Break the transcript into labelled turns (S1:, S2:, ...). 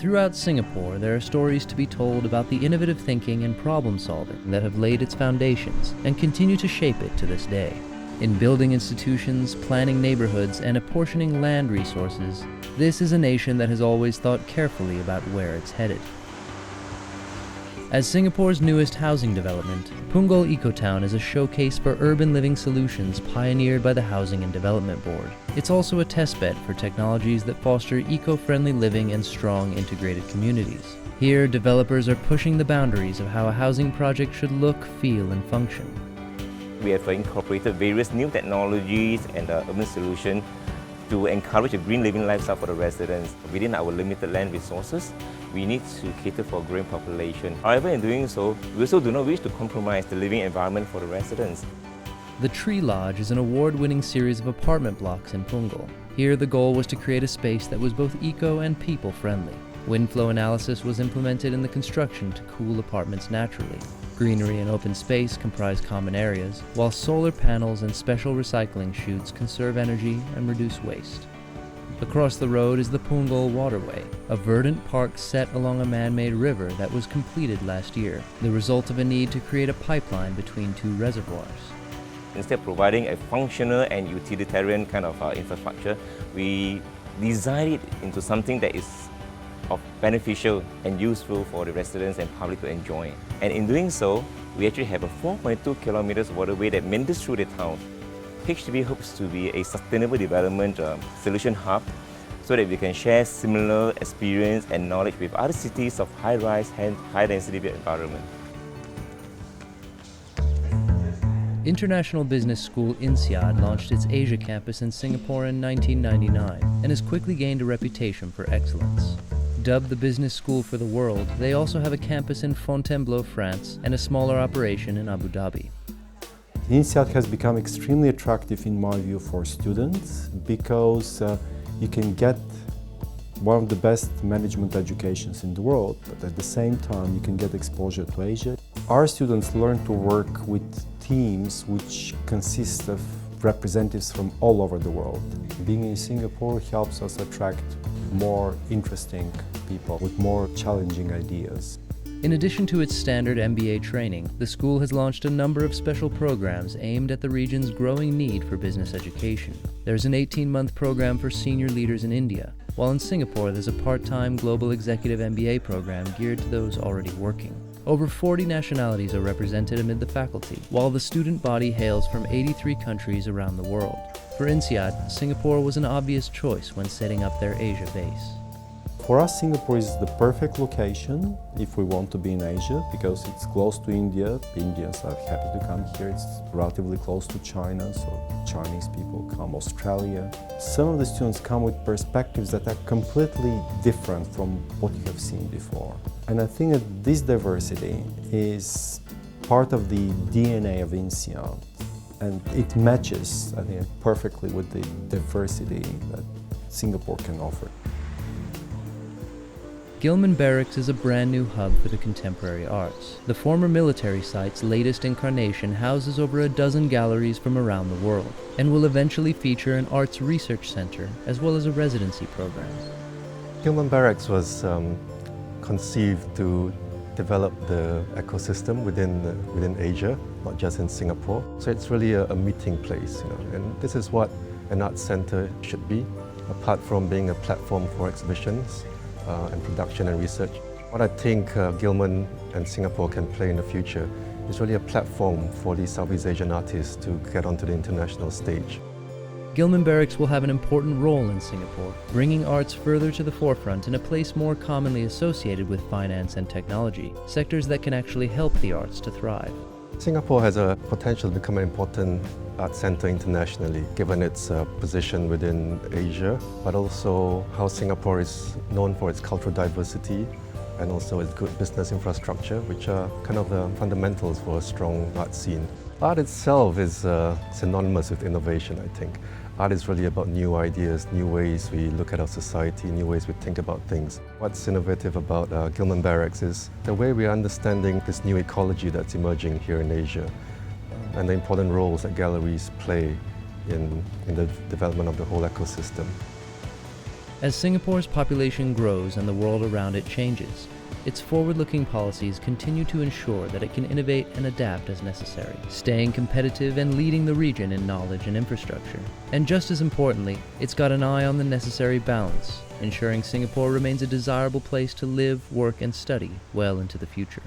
S1: Throughout Singapore, there are stories to be told about the innovative thinking and problem solving that have laid its foundations and continue to shape it to this day. In building institutions, planning neighborhoods, and apportioning land resources, this is a nation that has always thought carefully about where it's headed. As Singapore's newest housing development, Punggol Ecotown is a showcase for urban living solutions pioneered by the Housing and Development Board. It's also a testbed for technologies that foster eco-friendly living and strong integrated communities. Here, developers are pushing the boundaries of how a housing project should look, feel, and function.
S2: We have incorporated various new technologies and urban solutions to encourage a green living lifestyle for the residents. Within our limited land resources, we need to cater for a growing population. However, in doing so, we also do not wish to compromise the living environment for the residents.
S1: The Tree Lodge is an award-winning series of apartment blocks in Punggol. Here, the goal was to create a space that was both eco and people-friendly. Wind flow analysis was implemented in the construction to cool apartments naturally. Greenery and open space comprise common areas, while solar panels and special recycling chutes conserve energy and reduce waste. Across the road is the Punggol Waterway, a verdant park set along a man-made river that was completed last year, the result of a need to create a pipeline between two reservoirs.
S2: Instead of providing a functional and utilitarian kind of infrastructure, we design it into something that is beneficial and useful for the residents and public to enjoy. And in doing so, we actually have a 4.2 kilometers waterway that meanders through the town. HDB hopes to be a sustainable development solution hub so that we can share similar experience and knowledge with other cities of high-rise and high-density environment.
S1: International Business School INSEAD launched its Asia campus in Singapore in 1999 and has quickly gained a reputation for excellence. Dubbed the Business School for the World, they also have a campus in Fontainebleau, France, and a smaller operation in Abu Dhabi.
S3: INSEAD has become extremely attractive in my view for students because you can get one of the best management educations in the world, but at the same time you can get exposure to Asia. Our students learn to work with teams which consist of representatives from all over the world. Being in Singapore helps us attract more interesting people with more challenging ideas.
S1: In addition to its standard MBA training, the school has launched a number of special programs aimed at the region's growing need for business education. There's an 18-month program for senior leaders in India, while in Singapore there's a part-time global executive MBA program geared to those already working. Over 40 nationalities are represented amid the faculty, while the student body hails from 83 countries around the world. For INSEAD, Singapore was an obvious choice when setting up their Asia base.
S3: For us, Singapore is the perfect location if we want to be in Asia because it's close to India. Indians are happy to come here. It's relatively close to China, so Chinese people come, Australia. Some of the students come with perspectives that are completely different from what you have seen before. And I think that this diversity is part of the DNA of INSEAD. And it matches, I think, perfectly with the diversity that Singapore can offer.
S1: Gillman Barracks is a brand new hub for the contemporary arts. The former military site's latest incarnation houses over a dozen galleries from around the world and will eventually feature an arts research center as well as a residency program.
S4: Gillman Barracks was conceived to develop the ecosystem within Asia, not just in Singapore. So it's really a meeting place, and this is what an art center should be, apart from being a platform for exhibitions and production and research. What I think Gillman and Singapore can play in the future is really a platform for these Southeast Asian artists to get onto the international stage.
S1: Gillman Barracks will have an important role in Singapore, bringing arts further to the forefront in a place more commonly associated with finance and technology, sectors that can actually help the arts to thrive.
S4: Singapore has a potential to become an important art center internationally, given its position within Asia, but also how Singapore is known for its cultural diversity and also its good business infrastructure, which are kind of the fundamentals for a strong art scene. Art itself is synonymous with innovation, I think. Art is really about new ideas, new ways we look at our society, new ways we think about things. What's innovative about Gillman Barracks is the way we're understanding this new ecology that's emerging here in Asia and the important roles that galleries play in the development of the whole ecosystem.
S1: As Singapore's population grows and the world around it changes, its forward-looking policies continue to ensure that it can innovate and adapt as necessary, staying competitive and leading the region in knowledge and infrastructure. And just as importantly, it's got an eye on the necessary balance, ensuring Singapore remains a desirable place to live, work, and study well into the future.